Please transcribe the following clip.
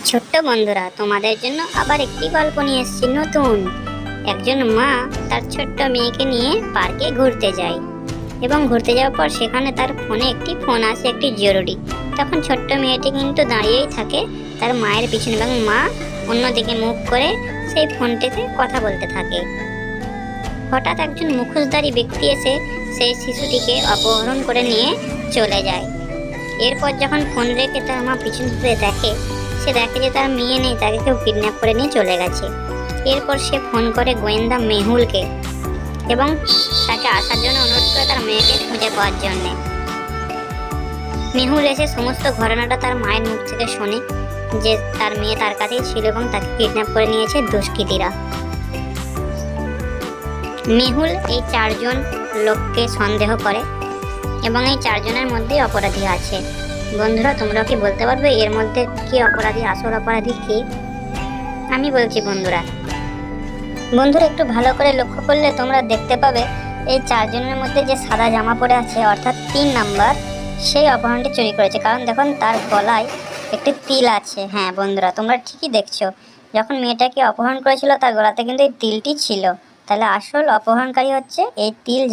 ছোট্ট বন্ধুরা, তোমাদের জন্য আবার একটি গল্প নিয়ে এসেছি নতুন। একজন মা তার ছোট্ট মেয়েকে নিয়ে পার্কে ঘুরতে যায় এবং ঘুরতে যাওয়ার পর সেখানে তার ফোনে একটি ফোন আসে, একটি জরুরি। তখন ছোট্ট মেয়েটি কিন্তু দাঁড়িয়েই থাকে তার মায়ের পিছনে এবং মা অন্যদিকে মুখ করে সেই ফোনটিতে কথা বলতে থাকে। হঠাৎ একজন মুখোশধারী ব্যক্তি এসে সেই শিশুটিকে অপহরণ করে নিয়ে চলে যায়। এরপর যখন ফোন রেখে তার মা পিছন ফিরে দেখে, সে দেখে যে তার মেয়ে নেই, তাকে কেউ কিডন্যাপ করে নিয়ে চলে গেছে। এরপর সে ফোন করে গোয়েন্দা মেহুলকে এবং তাকে আসার জন্য অনুরোধ করে তার মেয়েকে খুঁজে পাওয়ার জন্যে। মেহুল এসে সমস্ত ঘটনাটা তার মায়ের মুখ থেকে শোনে যে তার মেয়ে তার কাছেই ছিল এবং তাকে কিডন্যাপ করে নিয়েছে দুষ্কৃতীরা। মেহুল এই 4 জন লোককে সন্দেহ করে এবং এই 4 জনের মধ্যেই অপরাধী আছে। বন্ধুরা, তোমরা কি বলতে পারবে এর মধ্যে কি অপরাধী, আসল অপরাধী কি? আমি বলছি বন্ধুরা একটু ভালো করে লক্ষ্য করলে তোমরা দেখতে পাবে এই 4 জনের মধ্যে যে সাদা জামা পরে আছে অর্থাৎ 3 নাম্বার, সেই অপহরণটি চুরি করেছে। কারণ দেখুন তার গলায় একটি তিল আছে। হ্যাঁ বন্ধুরা, তোমরা ঠিকই দেখছো, যখন মেয়েটাকে অপহরণ করেছিল তার গলাতে কিন্তু এই তিলটি ছিল। তাহলে আসল অপহরণকারী হচ্ছে এই তিল